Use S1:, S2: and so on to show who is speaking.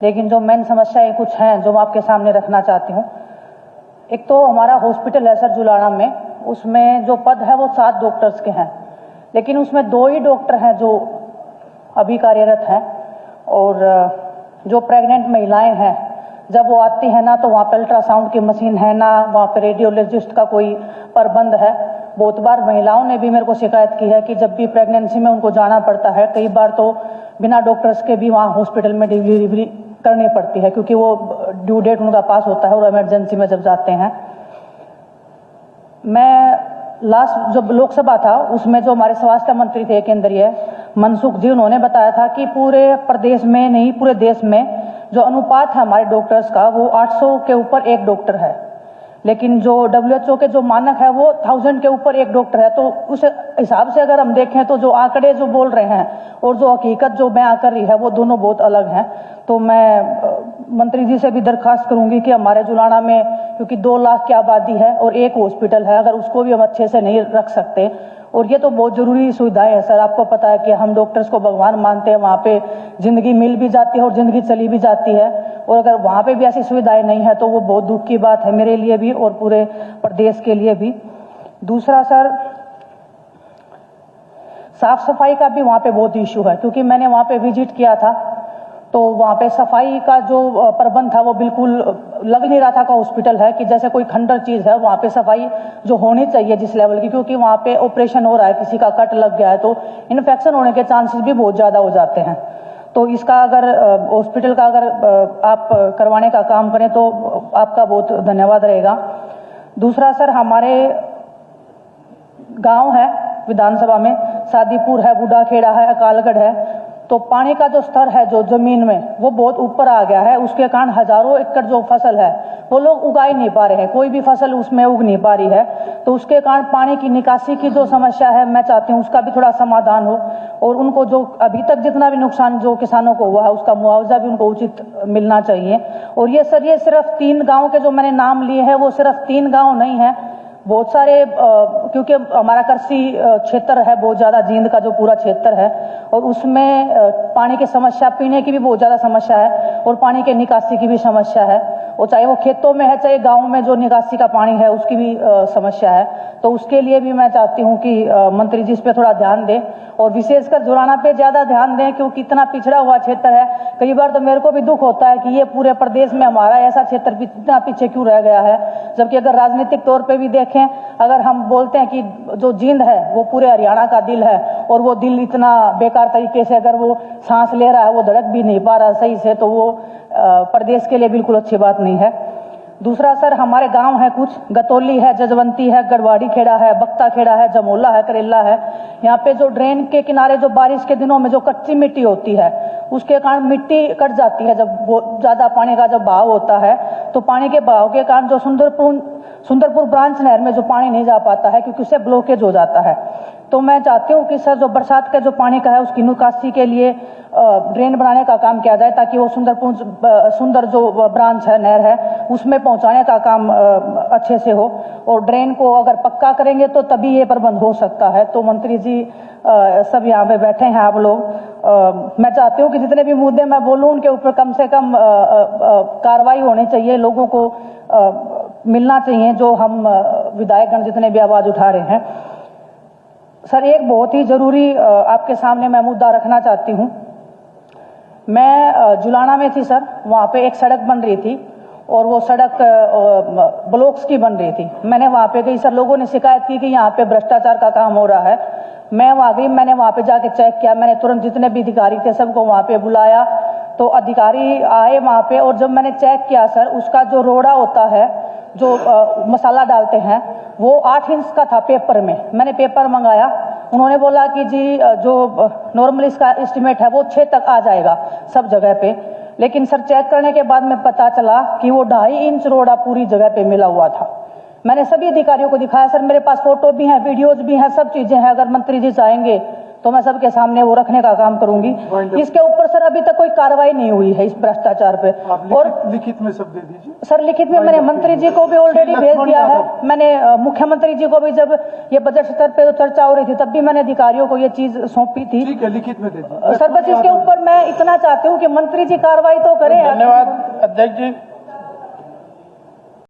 S1: लेकिन जो मेन समस्याएं कुछ हैं जो मैं आपके सामने रखना चाहती हूँ। एक तो हमारा हॉस्पिटल है सर जुलाना में, उसमें जो पद है वो 7 डॉक्टर्स के हैं, लेकिन उसमें 2 ही डॉक्टर हैं जो अभी कार्यरत हैं। और जो प्रेग्नेंट महिलाएं हैं जब वो आती है ना, तो वहाँ पे अल्ट्रासाउंड की मशीन है ना, वहाँ पे रेडियोलॉजिस्ट का कोई प्रबंध है। बहुत बार महिलाओं ने भी मेरे को शिकायत की है कि जब भी प्रेगनेंसी में उनको जाना पड़ता है, कई बार तो बिना डॉक्टर्स के भी वहाँ हॉस्पिटल में डिलीवरी करनी पड़ती है, क्योंकि वो ड्यू डेट उनका पास होता है और इमरजेंसी में जब जाते हैं। मैं लास्ट जब लोकसभा था उसमें जो हमारे स्वास्थ्य मंत्री थे केंद्रीय मनसुख जी, उन्होंने बताया था कि पूरे प्रदेश में नहीं पूरे देश में जो अनुपात है हमारे डॉक्टर्स का वो 800 के ऊपर 1 डॉक्टर है, लेकिन जो WHO के जो मानक है वो 1000 के ऊपर 1 डॉक्टर है। तो उस हिसाब से अगर हम देखें तो जो आंकड़े जो बोल रहे हैं और जो हकीकत जो बयां कर रही है वो दोनों बहुत अलग हैं। तो मैं मंत्री जी से भी दरखास्त करूंगी कि हमारे जुलाना में, क्योंकि 2 लाख की आबादी है और 1 हॉस्पिटल है, अगर उसको भी हम अच्छे से नहीं रख सकते, और ये तो बहुत जरूरी सुविधाएं है सर। आपको पता है कि हम डॉक्टर्स को भगवान मानते हैं, वहाँ पे जिंदगी मिल भी जाती है और जिंदगी चली भी जाती है, और अगर वहाँ पे भी ऐसी सुविधाएं नहीं है तो वो बहुत दुख की बात है मेरे लिए भी और पूरे प्रदेश के लिए भी। दूसरा सर, साफ सफाई का भी वहाँ पे बहुत इश्यू है, क्योंकि मैंने वहाँ पे विजिट किया था तो वहाँ पे सफाई का जो प्रबंध था वो बिल्कुल लग नहीं रहा था का हॉस्पिटल है कि जैसे कोई खंडर चीज है। वहाँ पे सफाई जो होनी चाहिए जिस लेवल की, क्योंकि वहाँ पे ऑपरेशन हो रहा है, किसी का कट लग गया है तो इन्फेक्शन होने के चांसेस भी बहुत ज़्यादा हो जाते हैं। तो इसका अगर हॉस्पिटल का अगर आप करवाने का काम करें तो आपका बहुत धन्यवाद रहेगा। दूसरा सर, हमारे गाँव है विधानसभा में, सादीपुर है, बूढ़ाखेड़ा है, अकालगढ़ है, तो पानी का जो स्तर है जो जमीन में वो बहुत ऊपर आ गया है। उसके कारण हजारों एकड़ जो फसल है वो लोग उगा ही नहीं पा रहे हैं, कोई भी फसल उसमें उग नहीं पा रही है। तो उसके कारण पानी की निकासी की जो समस्या है, मैं चाहती हूँ उसका भी थोड़ा समाधान हो, और उनको जो अभी तक जितना भी नुकसान जो किसानों को हुआ है उसका मुआवजा भी उनको उचित मिलना चाहिए। और ये सर, ये सिर्फ 3 गाँव के जो मैंने नाम लिए हैं वो सिर्फ 3 गाँव नहीं है, बहुत सारे, क्योंकि हमारा कृषि क्षेत्र है बहुत ज़्यादा, जींद का जो पूरा क्षेत्र है, और उसमें पानी की समस्या, पीने की भी बहुत ज़्यादा समस्या है और पानी के निकासी की भी समस्या है, और चाहे वो खेतों में है चाहे गाँव में जो निकासी का पानी है उसकी भी समस्या है। तो उसके लिए भी मैं चाहती हूँ कि मंत्री जी इस पर थोड़ा ध्यान दें, और विशेषकर जुलाना पे ज़्यादा ध्यान दें, क्योंकि इतना पिछड़ा हुआ क्षेत्र है। कई बार तो मेरे को भी दुख होता है कि ये पूरे प्रदेश में हमारा ऐसा क्षेत्र इतना पीछे क्यों रह गया है, जबकि अगर राजनीतिक तौर पे भी देखें, अगर हम बोलते हैं कि जो जींद है वो पूरे हरियाणा का दिल है, और वो दिल इतना बेकार तरीके से अगर वो सांस ले रहा है, वो धड़क भी नहीं पा रहा सही से, तो वो प्रदेश के लिए बिल्कुल अच्छी बात नहीं है। दूसरा सर, हमारे गांव है कुछ, गतौली है, जजवंती है, गढ़वाड़ी खेड़ा है, बख्ता खेड़ा है, जमोला है, करेला है। यहाँ पे जो ड्रेन के किनारे जो बारिश के दिनों में जो कच्ची मिट्टी होती है उसके कारण मिट्टी कट जाती है। जब बहुत ज़्यादा पानी का जब बहाव होता है तो पानी के बहाव के कारण जो सुंदरपुर ब्रांच नहर में जो पानी नहीं जा पाता है, क्योंकि उससे ब्लॉकेज हो जाता है। तो मैं चाहती हूँ कि सर जो बरसात का जो पानी का है उसकी निकासी के लिए ड्रेन बनाने का काम किया जाए, ताकि वो सुंदर जो ब्रांच है, नहर है, उसमें पहुंचाने का काम अच्छे से हो। और ड्रेन को अगर पक्का करेंगे तो तभी ये प्रबंध हो सकता है। तो मंत्री जी सब यहाँ पे बैठे हैं आप लोग, मैं चाहती हूँ कि जितने भी मुद्दे मैं बोलूँ उनके ऊपर कम से कम कार्रवाई होनी चाहिए, लोगों को मिलना चाहिए, जो हम विधायकगण जितने भी आवाज़ उठा रहे हैं। सर, एक बहुत ही जरूरी आपके सामने मैं मुद्दा रखना चाहती हूँ। मैं जुलाना में थी सर, वहाँ पे एक सड़क बन रही थी और वो सड़क ब्लॉक्स की बन रही थी। मैंने वहाँ पे गई सर, लोगों ने शिकायत की कि यहाँ पे भ्रष्टाचार का काम हो रहा है। मैं वहाँ गई, मैंने वहाँ पे जाके चेक किया, मैंने तुरंत जितने भी अधिकारी थे सबको वहाँ पे बुलाया, तो अधिकारी आए वहाँ पे, और जब मैंने चेक किया सर, उसका जो रोड़ा होता है जो मसाला डालते हैं वो 8 इंच का था पेपर में। मैंने पेपर मंगाया, उन्होंने बोला कि जी जो नॉर्मल इसका एस्टिमेट है वो 6 तक आ जाएगा सब जगह पे, लेकिन सर चेक करने के बाद में पता चला कि वो 2.5 इंच रोड़ा पूरी जगह पे मिला हुआ था। मैंने सभी अधिकारियों को दिखाया सर, मेरे पास फोटो भी हैं, वीडियोज भी हैं, सब चीजें हैं। अगर मंत्री जी चाहेंगे तो मैं सबके सामने वो रखने का काम करूंगी। इसके ऊपर सर अभी तक कोई कार्रवाई नहीं हुई है इस भ्रष्टाचार पे।
S2: और लिखित में सब दे दीजिए
S1: सर। लिखित में मैंने मंत्री जी को भी ऑलरेडी भेज दिया है। मैंने मुख्यमंत्री जी को भी, जब ये बजट स्तर पे जो चर्चा हो रही थी, तब भी मैंने अधिकारियों को ये चीज सौंपी थी।
S2: ठीक है, लिखित में दे दीजिए
S1: सर। बस इसके ऊपर मैं इतना चाहती हूँ कि मंत्री जी कार्रवाई तो करें।
S3: धन्यवाद अध्यक्ष जी।